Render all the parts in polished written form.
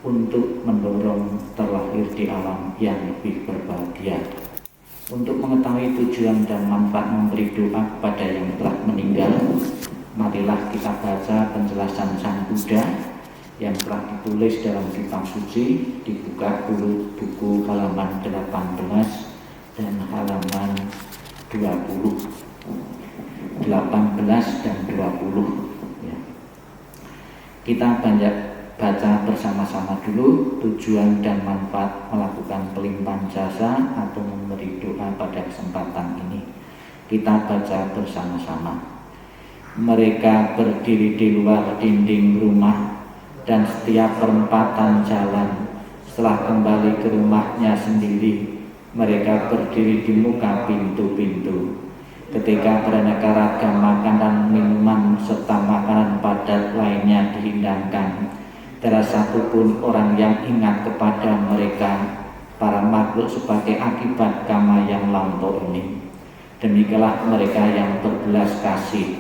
untuk mendorong terlahir di alam yang lebih berbahagia. Untuk mengetahui tujuan dan manfaat memberi doa kepada yang telah meninggal, marilah kita baca penjelasan Sang Buddha yang telah ditulis dalam kitab suci. Dibuka dulu buku halaman 18 dan halaman 20, 18 dan 20 ya. Kita baca bersama-sama dulu tujuan dan manfaat melakukan pelimpahan jasa atau memberi doa pada kesempatan ini. Kita baca bersama-sama. Mereka berdiri di luar dinding rumah dan setiap perempatan jalan. Setelah kembali ke rumahnya sendiri, mereka berdiri di muka pintu-pintu. Ketika beraneka ragam makanan, minuman, serta makanan padat lainnya dihidangkan, tidak satupun orang yang ingat kepada mereka, para makhluk, sebagai akibat karma yang lampau ini. Demikianlah mereka yang berbelas kasih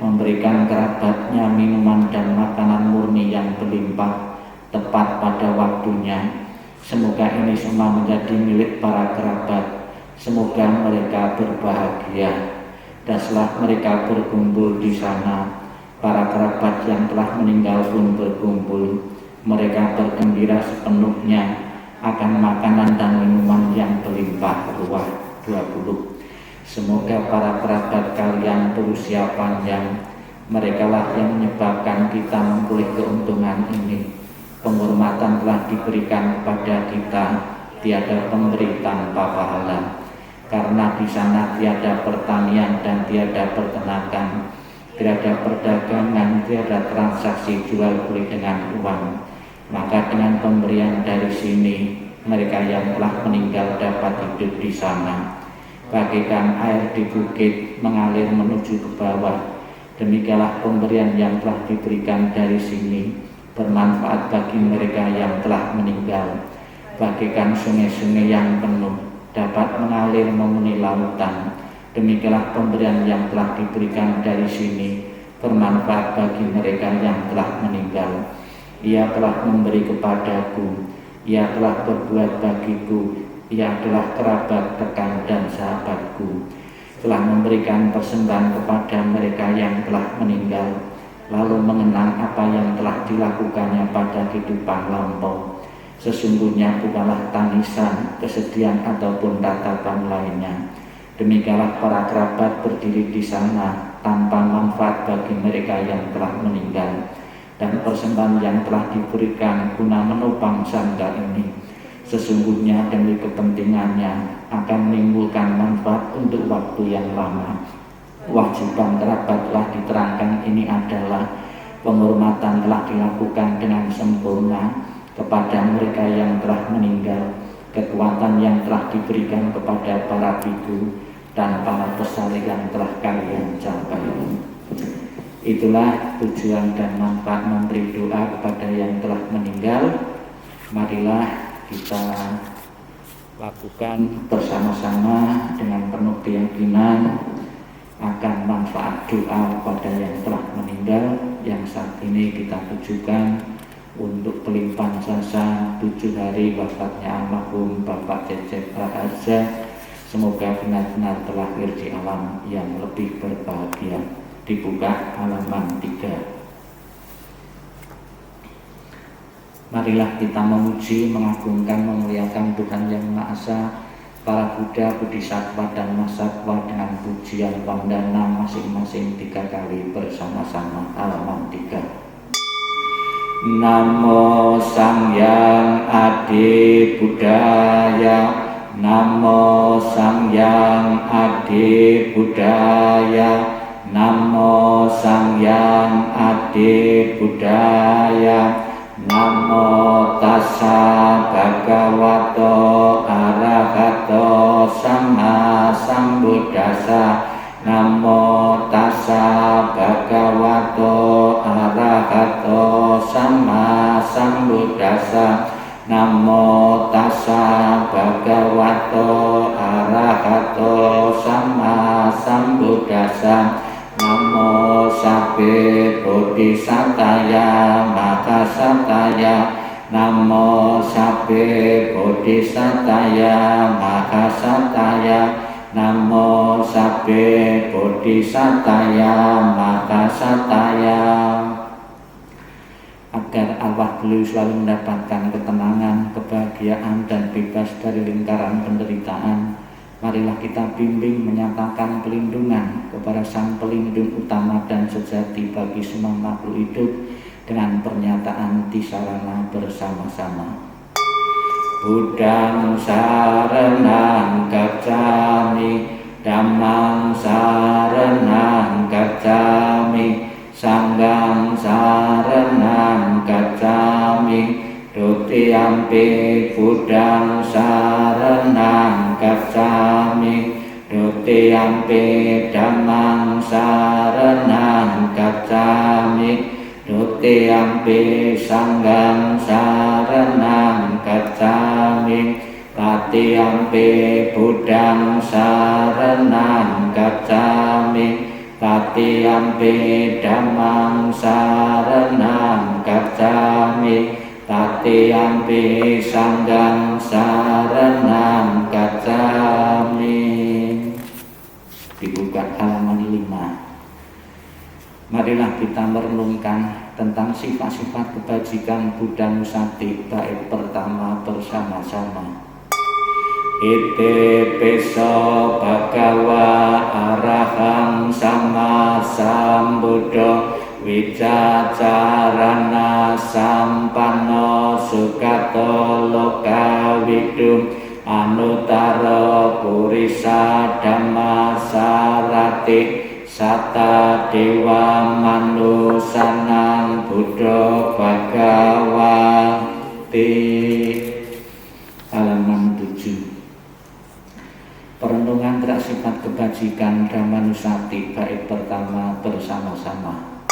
memberikan kerabatnya minuman dan makanan murni yang berlimpah tepat pada waktunya. Semoga ini semua menjadi milik para kerabat. Semoga mereka berbahagia. Dan setelah mereka berkumpul di sana, para kerabat yang telah meninggal pun berkumpul. Mereka bergembira sepenuhnya akan makanan dan minuman yang berlimpah ruah. 20. Semoga para kerabat kalian berusia panjang. Merekalah yang menyebabkan kita memperoleh keuntungan ini. Penghormatan telah diberikan kepada kita, tiada pemberi tanpa pahala. Karena di sana tiada pertanian dan tiada peternakan, tiada perdagangan, tiada transaksi jual beli dengan uang. Maka dengan pemberian dari sini, mereka yang telah meninggal dapat hidup di sana. Bagaikan air di bukit mengalir menuju ke bawah, demikianlah pemberian yang telah diberikan dari sini bermanfaat bagi mereka yang telah meninggal. Bagaikan sungai-sungai yang penuh dapat mengalir memenuhi lautan, demikianlah pemberian yang telah diberikan dari sini bermanfaat bagi mereka yang telah meninggal. Ia telah memberi kepadaku, ia telah berbuat bagiku, ia adalah kerabat, rekan, dan sahabatku. Telah memberikan persembahan kepada mereka yang telah meninggal, lalu mengenang apa yang telah dilakukannya pada kehidupan lampau. Sesungguhnya bukanlah tangisan, kesedihan, ataupun tatapan lainnya. Demikianlah para kerabat berdiri di sana tanpa manfaat bagi mereka yang telah meninggal. Dan persembahan yang telah diberikan guna menopang sangga ini, sesungguhnya demi kepentingannya akan menimbulkan manfaat untuk waktu yang lama. Kewajiban kerabat telah diterangkan ini adalah penghormatan telah dilakukan dengan sempurna kepada mereka yang telah meninggal, kekuatan yang telah diberikan kepada para biku dan para pesalih yang telah kalian capai. Itulah tujuan dan manfaat memberi doa kepada yang telah meninggal. Marilah kita lakukan bersama-sama dengan penuh keyakinan akan manfaat doa kepada yang telah meninggal yang saat ini kita tujukan untuk pelimpahan jasa 7 hari wafatnya almarhum Bapak Cecep Raharja. Semoga benar-benar terlahir di alam yang lebih berbahagia. Dibuka halaman 3. Marilah kita memuji, mengagungkan, memuliakan Tuhan Yang Maha Esa, para Buddha, Bodhisattva, dan Mahasatwa dengan pujian wandana masing-masing 3 kali bersama-sama. Halaman 3. Namo Sangyang Adi Buddhaya, Namo Sangyang Adi Buddhaya, Namo Sangyang Adi Buddhaya, Namo Tassa Bhagavato Arahato Sama Sambuddhassa, Namo Tassa Bhagavato Arahato Sama Sambuddhassa, Namo Tassa Bhagavato Arahato Sama Sambuddhassa, Namo Sabbe Bodhisattaya Mahasataya, Namo Sabbe Bodhisataya Mahasataya. Namo Sabbe Bodhisataya Mahasataya. Agar Allah beliau selalu mendapatkan ketenangan, kebahagiaan, dan bebas dari lingkaran penderitaan, marilah kita bimbing menyatakan pelindungan kepada Sang Pelindung utama dan sejati bagi semua makhluk hidup dengan pernyataan tisarana bersama-sama. Buddhang saranang gacchami, Dhammang saranang gacchami, Sanghang saranang gacchami, Dutiyampi Buddhang saranang gacchami, Dutiyampi Dhammang saranang gacchami, Dutiyampi Sanghang saranang gacchami, Tatiyampi Buddhang saranang gacchami, Tatiyampi Dhammang saranang gacchami, Tatiyampi Sanghang saranang gacchami. Dibuka halaman 5. Marilah kita merenungkan tentang sifat-sifat kebajikan Buddha Nusati bait pertama bersama-sama. Ite peso bhagawa arahang sama sambuddho wicacarana sampanno sugato lokawidu anutaro purisa dhamma sarati Sata dewa manusanang buddha bhagawati. Halaman 7. Perenungan terhadap sifat kebajikan Dhammanusati bait pertama bersama-sama.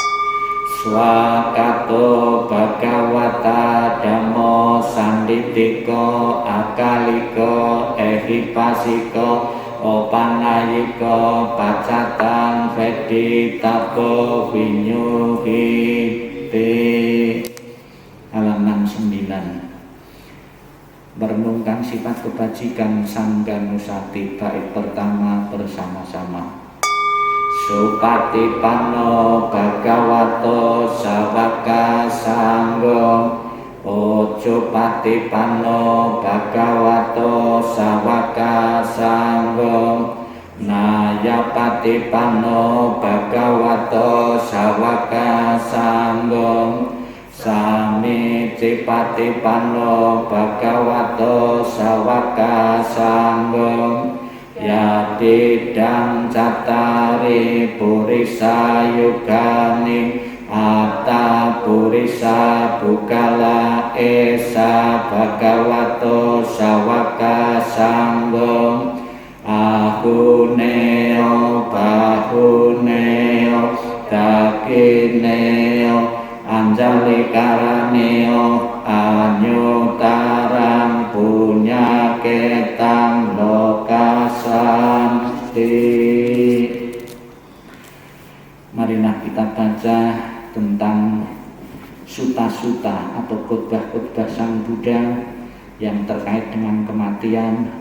Swakato bhagawata dhammo sanditiko akaliko ehipasiko opanayiko pacatang veditabo vinyuhiti. Halaman 9. Merenungkan sifat kebajikan Sangganusati bait pertama bersama-sama. Supatipanno bhagavato sawaka sanggo, ojo patipanno bhagavato sawaka sanggo, naya patipanno bhagavato sawaka sanggo, sami cipatipanno bhagavato sawaka sanggo, yatidang catari purisa yugani atta purisa bukala esa bhagavato sawaka sanggo, ahuneo bahuneo dakineo anjali karaneo anyutarang punya ketang lokasanti. Marilah kita baca tentang suta-suta atau khotbah-khotbah Sang Buddha yang terkait dengan kematian,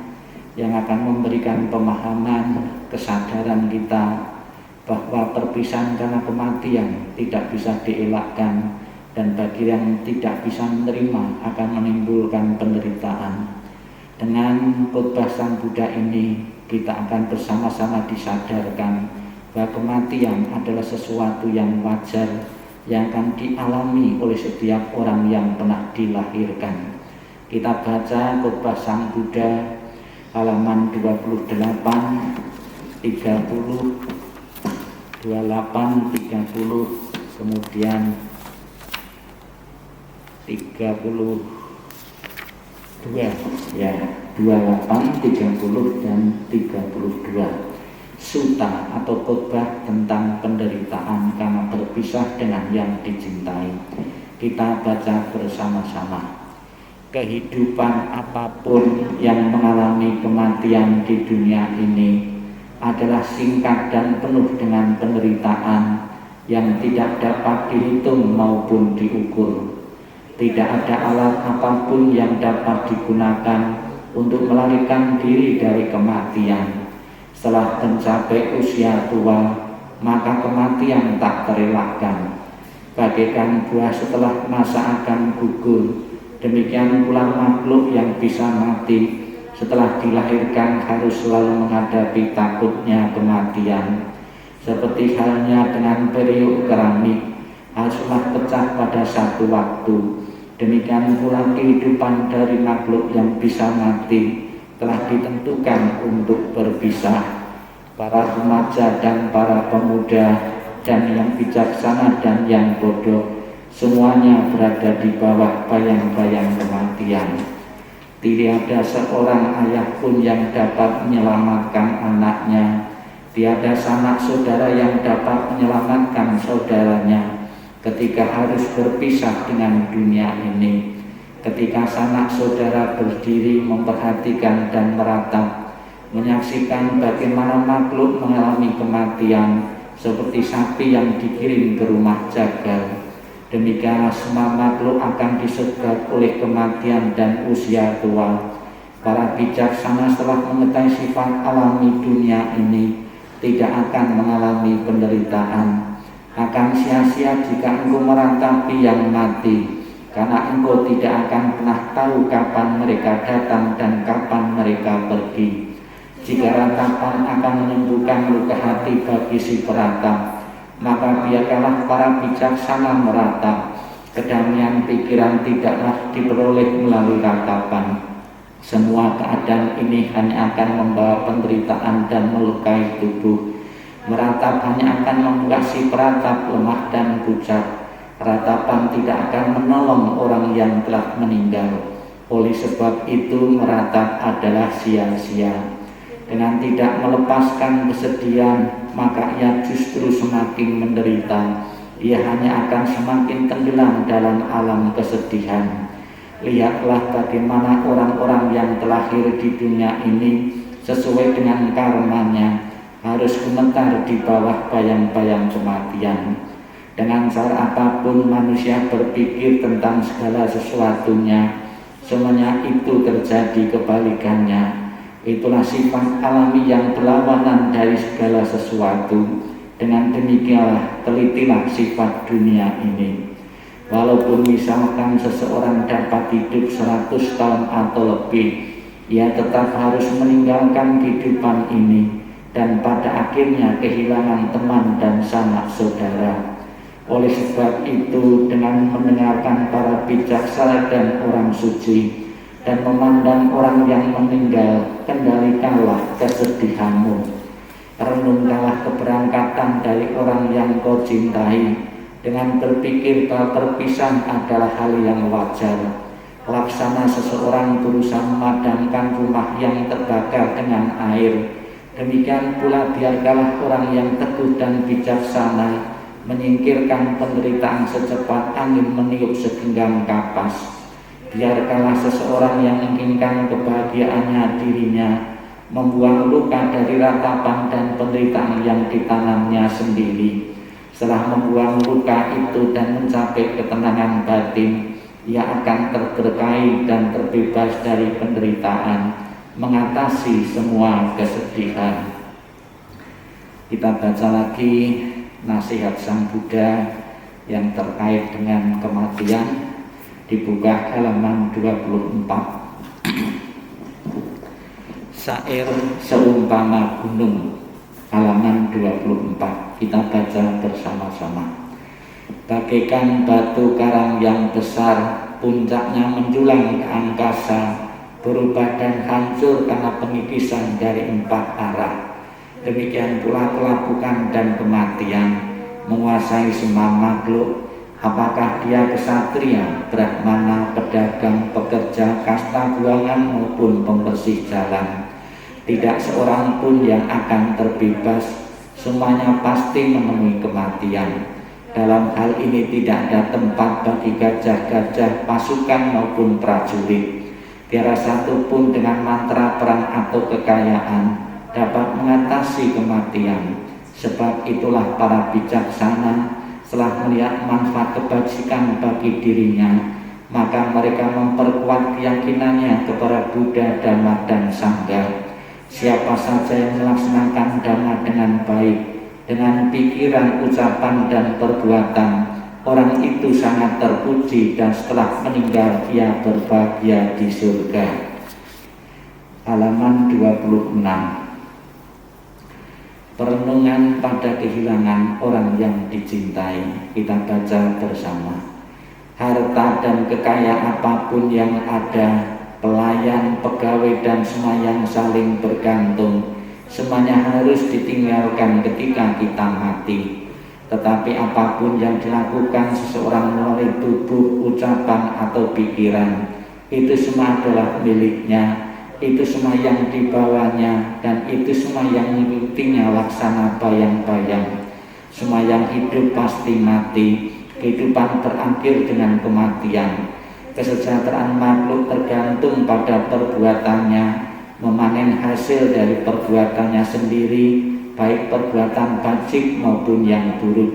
yang akan memberikan pemahaman, kesadaran kita bahwa perpisahan karena kematian tidak bisa dielakkan, dan bagi yang tidak bisa menerima akan menimbulkan penderitaan. Dengan khotbah Sang Buddha ini kita akan bersama-sama disadarkan bahwa kematian adalah sesuatu yang wajar yang akan dialami oleh setiap orang yang pernah dilahirkan. Kita baca khotbah Sang Buddha halaman 28, 30, 28, 30, kemudian 32 ya, 28, 30 dan 32. Suta atau khotbah tentang penderitaan karena berpisah dengan yang dicintai. Kita baca bersama-sama. Kehidupan apapun yang mengalami kematian di dunia ini adalah singkat dan penuh dengan penderitaan yang tidak dapat dihitung maupun diukur. Tidak ada alat apapun yang dapat digunakan untuk melarikan diri dari kematian. Setelah mencapai usia tua, maka kematian tak terelakkan. Bagaikan buah setelah masa akan gugur, demikian pula makhluk yang bisa mati setelah dilahirkan harus selalu menghadapi takutnya kematian. Seperti halnya dengan periuk keramik haruslah pecah pada satu waktu, demikian pula kehidupan dari makhluk yang bisa mati telah ditentukan untuk berpisah. Para remaja dan para pemuda, dan yang bijaksana dan yang bodoh, semuanya berada di bawah bayang-bayang kematian. Tiada seorang ayah pun yang dapat menyelamatkan anaknya. Tiada sanak saudara yang dapat menyelamatkan saudaranya ketika harus berpisah dengan dunia ini. Ketika sanak saudara berdiri memperhatikan dan meratap, menyaksikan bagaimana makhluk mengalami kematian seperti sapi yang dikirim ke rumah jagal, demikianlah semua makhluk akan disegat oleh kematian dan usia tua. Para bijaksana setelah mengetahui sifat alami dunia ini tidak akan mengalami penderitaan. Akan sia-sia jika engkau meratapi yang mati, karena engkau tidak akan pernah tahu kapan mereka datang dan kapan mereka pergi. Jika ratapan akan menyembuhkan luka hati bagi si peratap, maka biarkanlah para bijaksana meratap. Kedamaian pikiran tidaklah diperoleh melalui ratapan. Semua keadaan ini hanya akan membawa penderitaan dan melukai tubuh. Meratap hanya akan membuat si peratap lemah dan pucat. Ratapan tidak akan menolong orang yang telah meninggal. Oleh sebab itu meratap adalah sia-sia. Dengan tidak melepaskan kesedihan, maka ia justru semakin menderita. Ia hanya akan semakin tenggelam dalam alam kesedihan. Lihatlah bagaimana orang-orang yang terlahir di dunia ini sesuai dengan karmanya harus gemetar di bawah bayang-bayang kematian. Dengan cara apapun manusia berpikir tentang segala sesuatunya, semuanya itu terjadi kebalikannya. Itulah sifat alami yang berlawanan dari segala sesuatu. Dengan demikianlah telitilah sifat dunia ini. Walaupun misalkan seseorang dapat hidup 100 tahun atau lebih, ia tetap harus meninggalkan kehidupan ini dan pada akhirnya kehilangan teman dan sanak saudara. Oleh sebab itu, dengan mendengarkan para bijaksana dan orang suci dan memandang orang yang meninggal, kendalikanlah kesedihanmu. Renungkanlah keberangkatan dari orang yang kau cintai dengan berpikir bahwa perpisahan adalah hal yang wajar. Laksana seseorang berusaha memadamkan rumah yang terbakar dengan air, demikian pula biarkanlah orang yang teguh dan bijaksana menyingkirkan penderitaan secepat angin meniup segenggam kapas. Biarkanlah seseorang yang menginginkan kebahagiaannya dirinya membuang luka dari ratapan dan penderitaan yang ditanamnya sendiri. Setelah membuang luka itu dan mencapai ketenangan batin, ia akan terberkahi dan terbebas dari penderitaan, mengatasi semua kesedihan. Kita baca lagi nasihat Sang Buddha yang terkait dengan kematian, dibuka halaman 24. Syair seumpama gunung, halaman 24. Kita baca bersama-sama. Bagaikan batu karang yang besar, puncaknya menjulang ke angkasa, berubah dan hancur karena pengikisan dari 4 arah. Demikian pula kelapukan dan kematian menguasai semua makhluk. Apakah dia kesatria, brahmana, pedagang, pekerja, kasta buangan maupun pembersih jalan, tidak seorang pun yang akan terbebas. Semuanya pasti menemui kematian. Dalam hal ini tidak ada tempat bagi gajah-gajah, pasukan maupun prajurit. Tiada satu pun dengan mantra perang atau kekayaan dapat mengatasi kematian. Sebab itulah para bijaksana setelah melihat manfaat kebajikan bagi dirinya, maka mereka memperkuat keyakinannya kepada Buddha, Dhamma, dan Sangha. Siapa saja yang melaksanakan Dhamma dengan baik, dengan pikiran, ucapan, dan perbuatan, orang itu sangat terpuji dan setelah meninggal ia berbahagia di surga. Halaman 26. Perenungan pada kehilangan orang yang dicintai. Kita baca bersama. Harta dan kekayaan apapun yang ada, pelayan, pegawai, dan semua yang saling bergantung, semuanya harus ditinggalkan ketika kita mati. Tetapi apapun yang dilakukan seseorang melalui tubuh, ucapan, atau pikiran, itu semua adalah miliknya. Itu semua yang dibawanya, dan itu semua yang mengikutinya laksana bayang-bayang. Semua yang hidup pasti mati. Kehidupan berakhir dengan kematian. Kesejahteraan makhluk tergantung pada perbuatannya, memanen hasil dari perbuatannya sendiri, baik perbuatan bajik maupun yang buruk.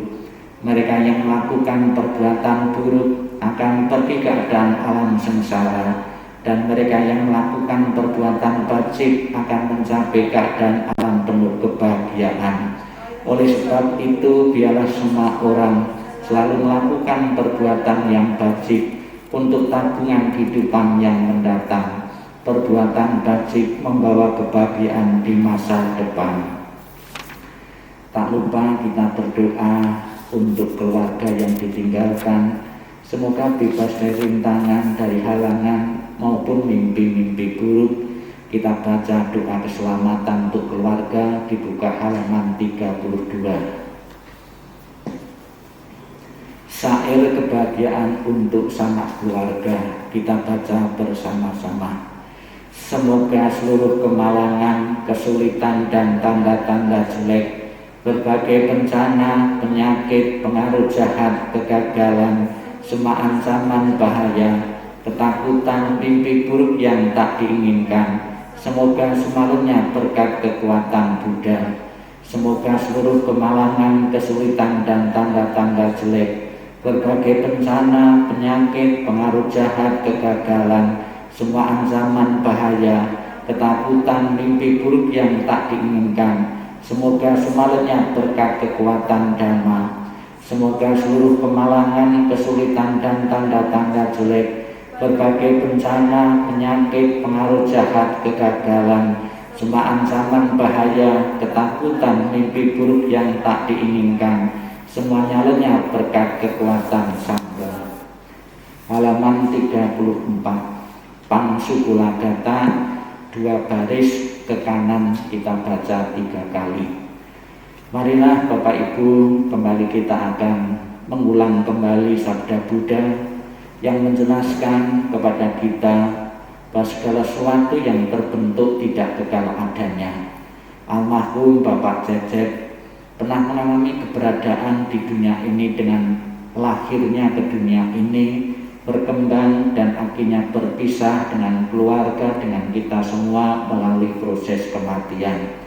Mereka yang melakukan perbuatan buruk akan pergi ke keadaan alam sengsara, dan mereka yang melakukan perbuatan bajik akan mencapai keadaan alam penuh kebahagiaan. Oleh sebab itu, biarlah semua orang selalu melakukan perbuatan yang bajik untuk tabungan kehidupan yang mendatang. Perbuatan bajik membawa kebahagiaan di masa depan. Tak lupa kita berdoa untuk keluarga yang ditinggalkan. Semoga bebas dari rintangan, dari halangan maupun mimpi-mimpi buruk. Kita baca doa keselamatan untuk keluarga, dibuka halaman 32. Syair kebahagiaan untuk sanak keluarga, kita baca bersama-sama. Semoga seluruh kemalangan, kesulitan, dan tanda-tanda jelek, berbagai bencana, penyakit, pengaruh jahat, kegagalan, semua ancaman bahaya, ketakutan, mimpi buruk yang tak diinginkan, semoga semuanya berkat kekuatan Buddha. Semoga seluruh kemalangan, kesulitan, dan tanda-tanda jelek, berbagai bencana, penyakit, pengaruh jahat, kegagalan, semua ancaman bahaya, ketakutan, mimpi buruk yang tak diinginkan, semoga semuanya berkat kekuatan Dhamma. Semoga seluruh kemalangan, kesulitan, dan tanda-tanda jelek, berbagai bencana, penyakit, pengaruh jahat, kegagalan, semua ancaman bahaya, ketakutan, mimpi buruk yang tak diinginkan, semuanya lenyap berkat kekuatan Sangha. Halaman 34. Pangsukulagata, 2 baris ke kanan, kita baca 3 kali. Marilah Bapak Ibu, kembali kita akan mengulang kembali sabda Buddha yang menjelaskan kepada kita bahwa segala sesuatu yang terbentuk tidak kekal adanya. Almarhum Bapak Cecep pernah mengalami keberadaan di dunia ini dengan lahirnya ke dunia ini, berkembang dan akhirnya berpisah dengan keluarga, dengan kita semua melalui proses kematian.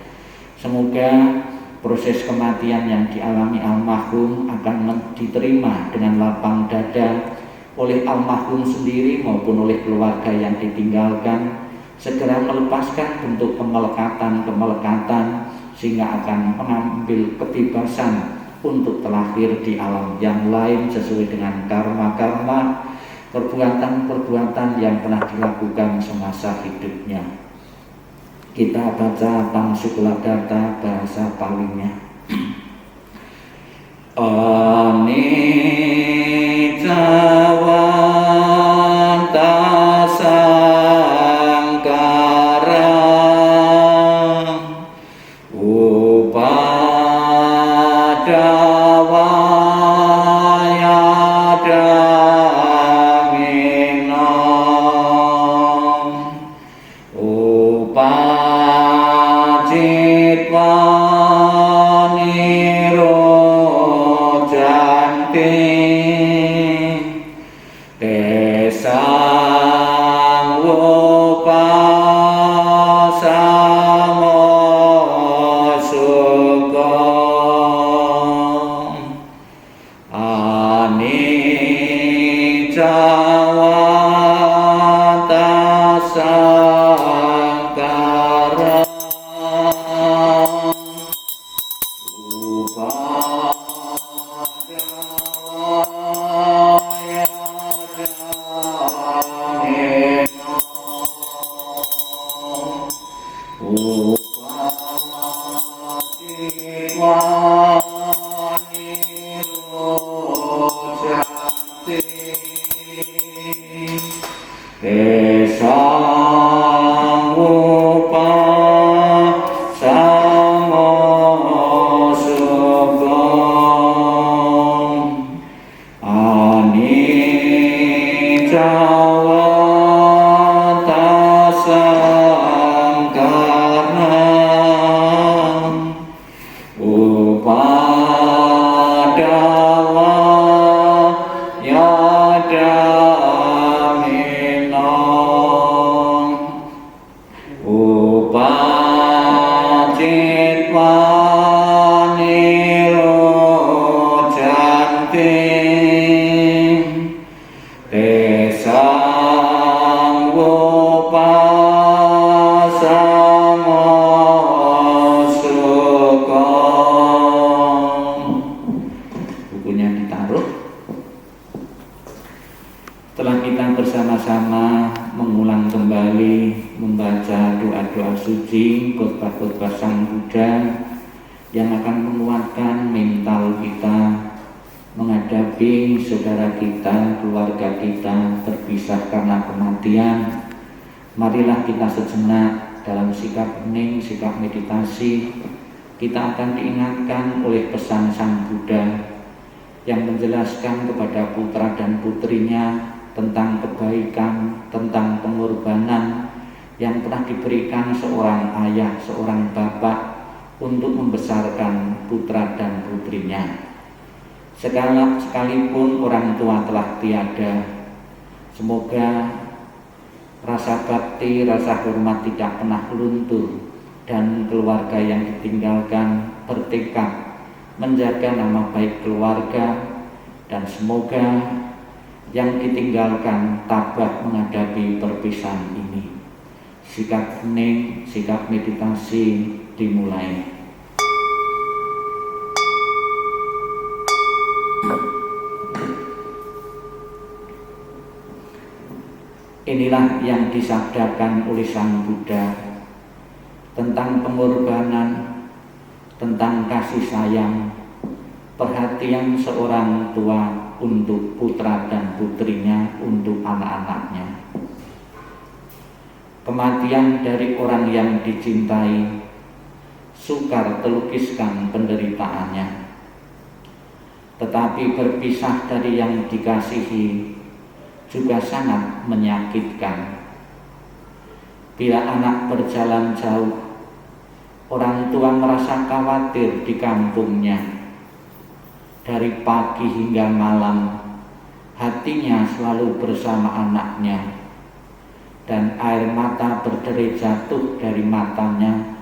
Semoga proses kematian yang dialami almarhum akan diterima dengan lapang dada oleh almarhum sendiri maupun oleh keluarga yang ditinggalkan, segera melepaskan bentuk kemelekatan sehingga akan mengambil kebebasan untuk terlahir di alam yang lain sesuai dengan karma-karma, perbuatan-perbuatan yang pernah dilakukan semasa hidupnya. Kita baca Pangsukulagata bahasa Palinya. Anicca wanta sangkara upacitwa nirojanti sangkara bersama-sama mengulang kembali membaca doa-doa suci, khotbah-khotbah Sang Buddha yang akan menguatkan mental kita menghadapi saudara kita, keluarga kita terpisah karena kematian. Marilah kita sejenak dalam sikap hening, sikap meditasi. Kita akan diingatkan oleh pesan Sang Buddha yang menjelaskan kepada putra dan putrinya tentang kebaikan, tentang pengorbanan yang telah diberikan seorang ayah, seorang bapak untuk membesarkan putra dan putrinya. Sekalipun orang tua telah tiada, semoga rasa bakti, rasa hormat tidak pernah luntur dan keluarga yang ditinggalkan bertekad menjaga nama baik keluarga, dan semoga yang ditinggalkan tabah menghadapi perpisahan ini. Sikap hening, sikap meditasi dimulai. Inilah yang disabdakan oleh Sang Buddha tentang pengorbanan, tentang kasih sayang, perhatian seorang tua untuk putra dan putrinya, untuk anak-anaknya. Kematian dari orang yang dicintai sukar terlukiskan penderitaannya, tetapi berpisah dari yang dikasihi juga sangat menyakitkan. Bila anak berjalan jauh, orang tua merasa khawatir di kampungnya. Dari pagi hingga malam, hatinya selalu bersama anaknya, dan air mata berderi jatuh dari matanya,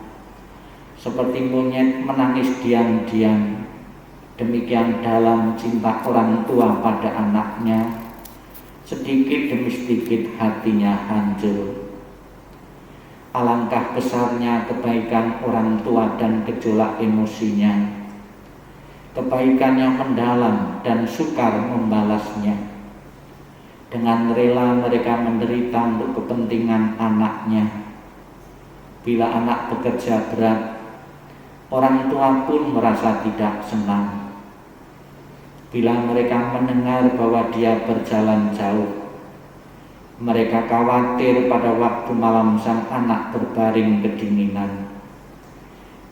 seperti monyet menangis diam-diam. Demikian dalam cinta orang tua pada anaknya, sedikit demi sedikit hatinya hancur. Alangkah besarnya kebaikan orang tua dan gejolak emosinya, kebaikan yang mendalam dan sukar membalasnya. Dengan rela mereka menderita untuk kepentingan anaknya. Bila anak bekerja berat, orang tua pun merasa tidak senang. Bila mereka mendengar bahwa dia berjalan jauh, mereka khawatir pada waktu malam sang anak berbaring kedinginan.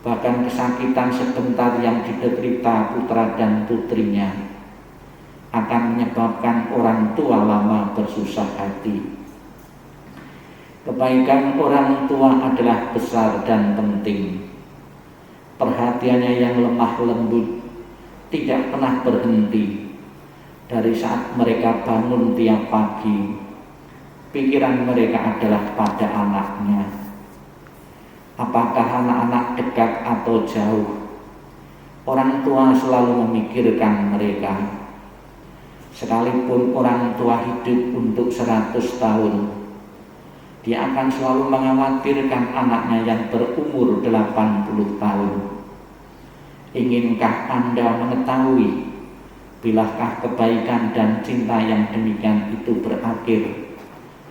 Bahkan kesakitan sebentar yang diderita putra dan putrinya akan menyebabkan orang tua lama bersusah hati. Kebaikan orang tua adalah besar dan penting. Perhatiannya yang lemah lembut tidak pernah berhenti. Dari saat mereka bangun tiap pagi, pikiran mereka adalah pada anaknya. Apakah anak-anak dekat atau jauh, orang tua selalu memikirkan mereka. Sekalipun orang tua hidup untuk 100 tahun, Dia akan selalu mengkhawatirkan anaknya yang berumur 80 tahun. Inginkah Anda mengetahui bilakah kebaikan dan cinta yang demikian itu berakhir,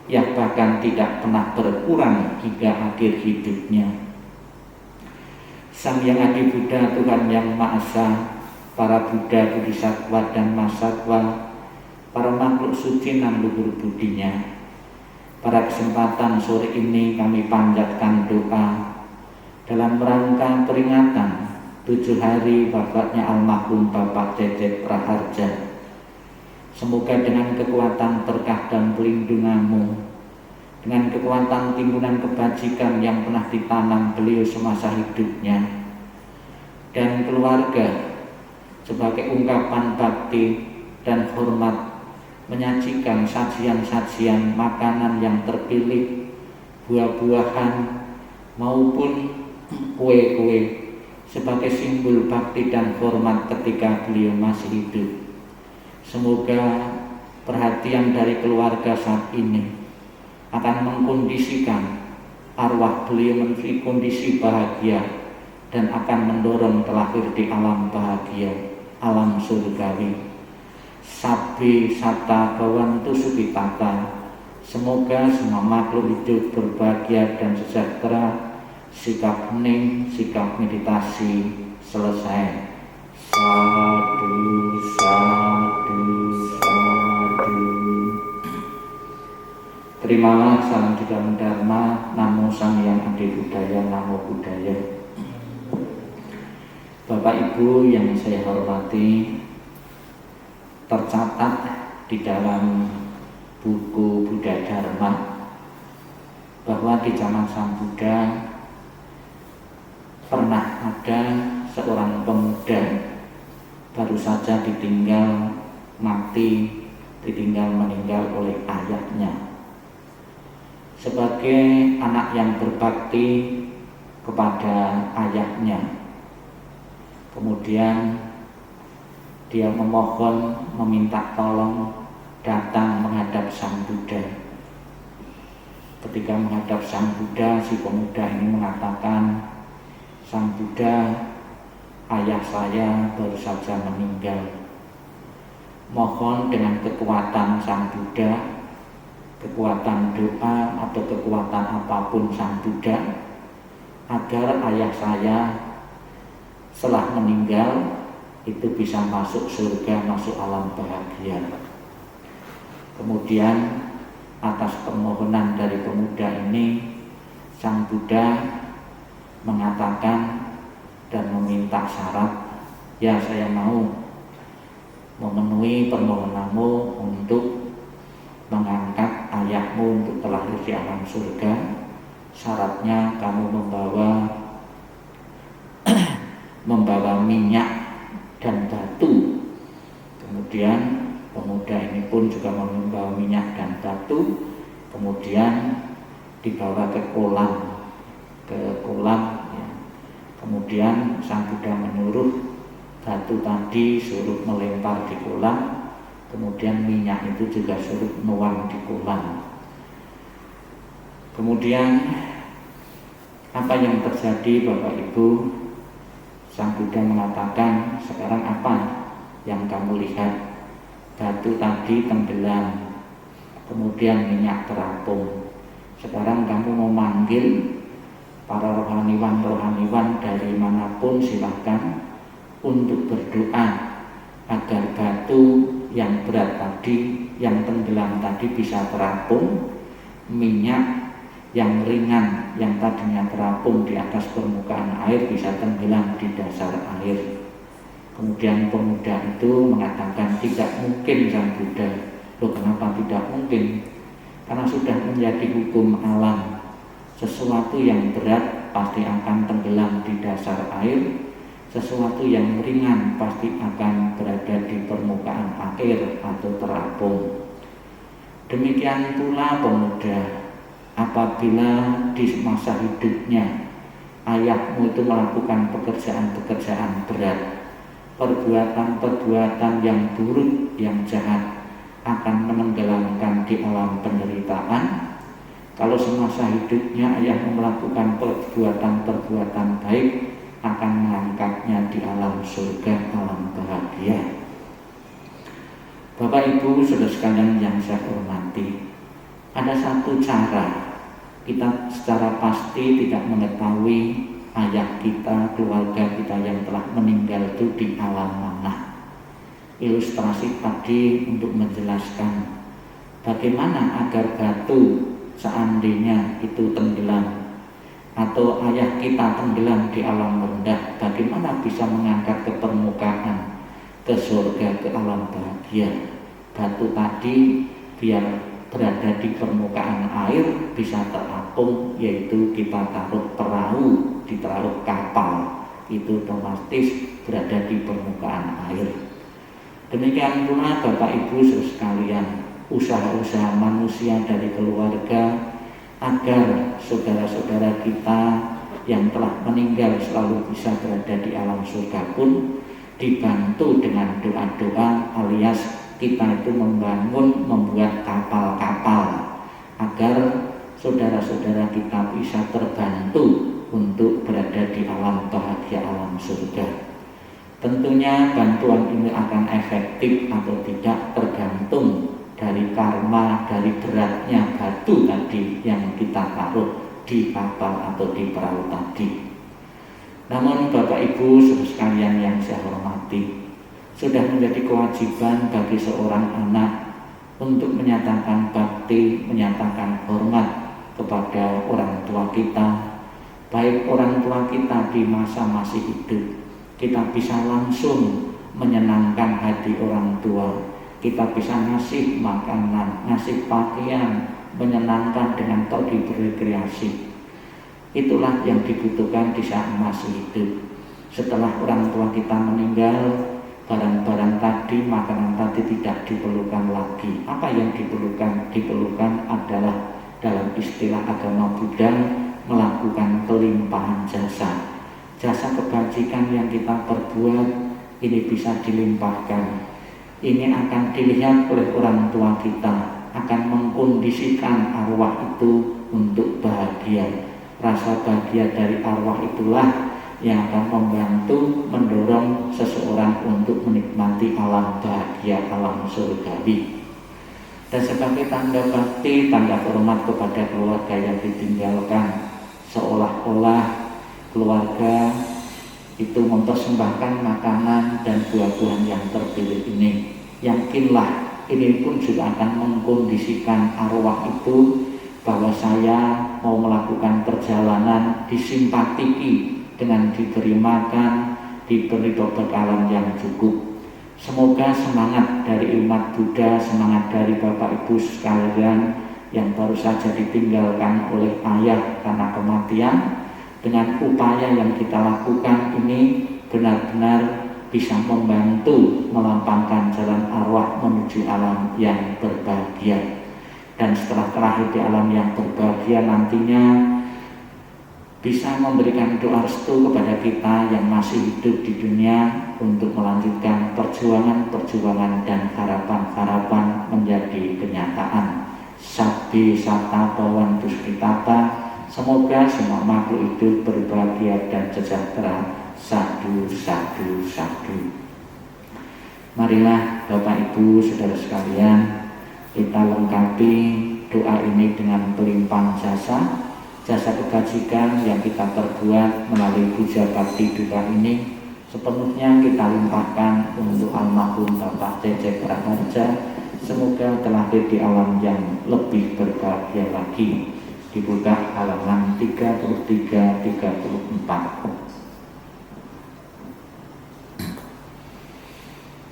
yang bahkan tidak pernah berkurang hingga akhir hidupnya? Sang Yang Adi Buddha, Tuhan Yang Maha Esa, para Buddha, Bodhisattva dan Mahasatwa, para makhluk suci nan luhur budinya, pada kesempatan sore ini kami panjatkan doa dalam rangka peringatan 7 hari wafatnya almarhum Bapak Cecep Praharja. Semoga dengan kekuatan berkah dan pelindungan-Mu, dengan kekuatan timbunan kebajikan yang pernah ditanam beliau semasa hidupnya, dan keluarga sebagai ungkapan bakti dan hormat menyajikan sajian-sajian makanan yang terpilih, buah-buahan maupun kue-kue sebagai simbol bakti dan hormat ketika beliau masih hidup. Semoga perhatian dari keluarga saat ini akan mengkondisikan arwah beliau menuju kondisi bahagia dan akan mendorong terlahir di alam bahagia, alam surgawi. Sabbi satta bhavantu sukhitata. Semoga semua makhluk hidup berbahagia dan sejahtera. Sikap hening, sikap meditasi selesai. Sadu, sadu, sadu. Terimalah salam juga Dharma. Namo Sang Yang Adi Buddhaya, Namo Buddhaya. Bapak Ibu yang saya hormati, tercatat di dalam buku Buddha Dharma bahwa di zaman Sang Buddha pernah ada seorang pemuda baru saja ditinggal meninggal oleh ayahnya. Sebagai anak yang berbakti kepada ayahnya, kemudian dia meminta tolong datang menghadap Sang Buddha. Ketika menghadap Sang Buddha, si pemuda ini mengatakan, Sang Buddha, ayah saya baru saja meninggal. Mohon dengan kekuatan Sang Buddha, kekuatan doa atau kekuatan apapun Sang Buddha, agar ayah saya setelah meninggal itu bisa masuk surga, masuk alam bahagia. Kemudian atas permohonan dari pemuda ini, Sang Buddha mengatakan dan meminta syarat, ya saya mau memenuhi permohonanmu untuk mengangkat ayahmu untuk terlahir di alam surga. Syaratnya kamu membawa minyak dan batu. Kemudian pemuda ini pun juga membawa minyak dan batu, kemudian dibawa ke kolam ya. Kemudian Sang Buddha menyuruh batu tadi suruh melempar di kolam, kemudian minyak itu juga suruh nuang di kolam. Kemudian apa yang terjadi Bapak Ibu? Sang Buddha mengatakan, sekarang apa yang kamu lihat? Batu tadi tenggelam, kemudian minyak terapung. Sekarang kamu mau manggil para rohaniwan dari manapun, silahkan untuk berdoa agar batu yang berat tadi, yang tenggelam tadi bisa terapung, minyak yang ringan yang tadinya terapung di atas permukaan air bisa tenggelam di dasar air. Kemudian pemuda itu mengatakan, tidak mungkin Sang Buddha. Loh, kenapa tidak mungkin? Karena sudah menjadi hukum alam. Sesuatu yang berat pasti akan tenggelam di dasar air, sesuatu yang ringan pasti akan berada di permukaan air atau terapung. Demikian pula pemuda, apabila di masa hidupnya ayahmu itu melakukan pekerjaan-pekerjaan berat, perbuatan-perbuatan yang buruk, yang jahat, akan menenggelamkan di alam penderitaan, Kalau semasa hidupnya ayah melakukan perbuatan-perbuatan baik, akan mengangkatnya di alam surga, alam bahagia. Bapak Ibu saudara sekalian yang saya hormati, ada satu cara kita secara pasti tidak mengetahui ayah kita, keluarga kita yang telah meninggal itu di alam mana. Ilustrasi tadi untuk menjelaskan bagaimana agar batu seandainya itu tenggelam atau ayah kita tenggelam di alam rendah, bagaimana bisa mengangkat ke permukaan, ke surga, ke alam bahagia. Batu tadi biar berada di permukaan air bisa terapung, yaitu kita taruh perahu, ditaruh kapal, itu otomatis berada di permukaan air. Demikian pula Bapak Ibu sekalian, usaha-usaha manusia dari keluarga agar saudara-saudara kita yang telah meninggal selalu bisa berada di alam surga pun dibantu dengan doa-doa, alias kita itu membuat kapal-kapal agar saudara-saudara kita bisa terbantu untuk berada di alam bahagia, alam surga. Tentunya bantuan ini akan efektif atau tidak tergantung dari karma, dari beratnya batu tadi yang kita taruh di kapal atau di perahu tadi. Namun Bapak Ibu saudara sekalian yang saya hormati, sudah menjadi kewajiban bagi seorang anak untuk menyatakan bakti, menyatakan hormat kepada orang tua kita, baik orang tua kita di masa masih hidup. Kita bisa langsung menyenangkan hati orang tua, kita bisa ngasih makanan, ngasih pakaian, menyenangkan dengan pergi berrekreasi. Itulah yang dibutuhkan di saat masih hidup. Setelah orang tua kita meninggal, barang-barang tadi, makanan tadi tidak diperlukan lagi. Apa yang diperlukan? Diperlukan adalah dalam istilah agama Buddha melakukan pelimpahan jasa. Jasa kebajikan yang kita perbuat ini bisa dilimpahkan. Ini akan dilihat oleh orang tua kita, akan mengkondisikan arwah itu untuk bahagia. Rasa bahagia dari arwah itulah yang akan membantu mendorong seseorang untuk menikmati alam bahagia, alam surgawi. Dan sebagai tanda bakti, tanda hormat kepada keluarga yang ditinggalkan, seolah-olah keluarga itu mempersembahkan makanan dan buah-buahan yang terpilih ini. Yakinlah ini pun juga akan mengkondisikan arwah itu bahwa saya mau melakukan perjalanan, disimpatiki dengan diberi makan, diberi perbekalan yang cukup. Semoga semangat dari umat Buddha, semangat dari Bapak Ibu sekalian yang baru saja ditinggalkan oleh ayah karena kematian, dengan upaya yang kita lakukan ini benar-benar bisa membantu melampangkan jalan arwah menuju alam yang berbahagia. Dan setelah terakhir di alam yang berbahagia nantinya bisa memberikan doa restu kepada kita yang masih hidup di dunia untuk melanjutkan perjuangan-perjuangan dan harapan-harapan menjadi kenyataan. Sabbi Sata Bawan Duskitata. Semoga semua makhluk hidup berbahagia dan sejahtera. Sadu, sadu, sadu. Marilah Bapak Ibu saudara sekalian, kita lengkapi doa ini dengan pelimpahan jasa, jasa kebajikan yang kita perbuat melalui puja bakti doa ini sepenuhnya kita limpahkan untuk almarhum Bapak Cecep Praharja. Semoga terlahir di alam yang lebih berbahagia lagi. Dibuka halaman 33-34.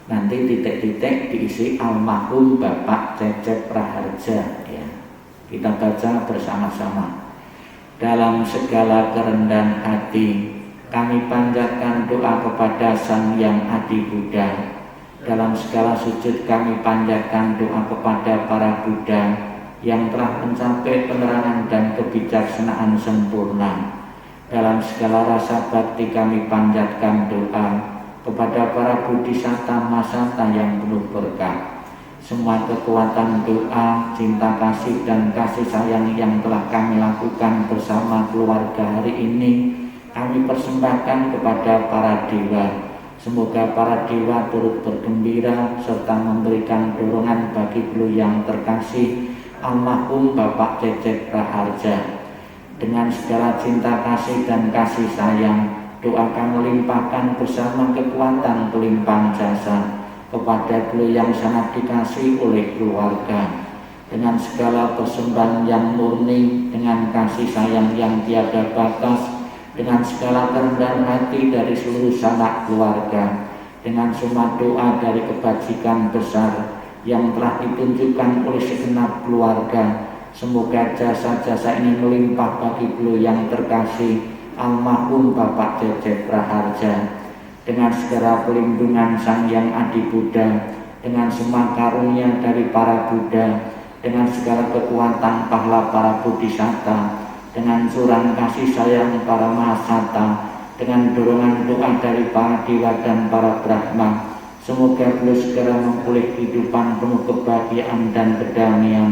Nanti titik-titik diisi almarhum Bapak Cecep Praharja ya. Kita baca bersama-sama. Dalam segala kerendahan hati kami panjatkan doa kepada Sang Yang Adi Buddha. Dalam segala sujud kami panjatkan doa kepada para Buddha yang telah mencapai penerangan dan kebijaksanaan sempurna. Dalam segala rasa bakti kami panjatkan doa kepada para bodhisatta masata yang penuh berkah. semua kekuatan doa, cinta kasih dan kasih sayang yang telah kami lakukan bersama keluarga hari ini kami persembahkan kepada para dewa. Semoga para dewa turut bergembira serta memberikan dorongan bagi beliau yang terkasih almarhum Bapak Cecep Raharja. Dengan segala cinta kasih dan kasih sayang, doa kami limpahkan bersama kekuatan pelimpah jasa kepada beliau yang sangat dikasih oleh keluarga. Dengan segala persembahan yang murni, dengan kasih sayang yang tiada batas, dengan segala kerendahan hati dari seluruh sanak keluarga, dengan semua doa dari kebajikan besar yang telah ditunjukkan oleh segenap keluarga, semoga jasa-jasa ini melimpah bagi beliau yang terkasih almarhum Bapak Cecep Raharja. Dengan segala pelindungan Sang Yang Adi Buddha, dengan semua karunia dari para Buddha, dengan segala kekuatan pahala para Bodhisatta, dengan curang kasih sayang para Mahasata, dengan dorongan doa dari para dewa dan para Brahma, semoga beliau segera memulih kehidupan penuh kebahagiaan dan kedamaian.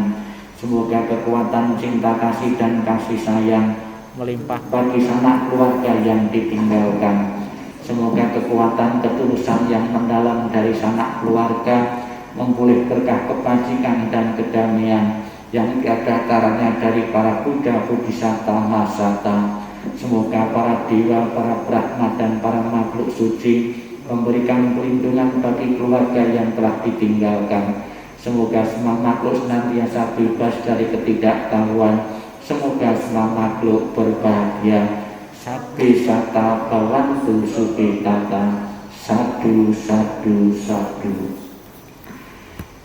Semoga kekuatan cinta kasih dan kasih sayang melimpah bagi sanak keluarga yang ditinggalkan. Semoga kekuatan ketulusan yang mendalam dari sanak keluarga memulih berkah kebajikan dan kedamaian yang tiada taranya dari para Buddha, Bodhisatta, Mahasata. Semoga para dewa, para Brahma dan para makhluk suci memberikan perlindungan bagi keluarga yang telah ditinggalkan. Semoga semua makhluk senantiasa bebas dari ketidaktahuan. Semoga semua makhluk berbahagia. Sabbe sata bawantu sukitata. Sadu, sadu, sadu.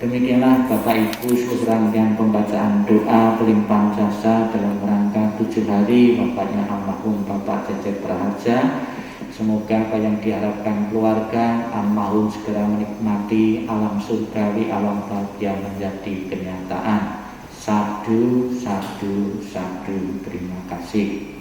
Demikianlah Bapak Ibu serangkaian pembacaan doa pelimpah jasa dalam rangka 7 hari wafatnya almarhum Bapak Cecep Raharja. Semoga apa yang diharapkan keluarga almarhum segera menikmati alam surgawi, alam bahagia menjadi kenyataan. Sadu, sadu, sadu. Terima kasih.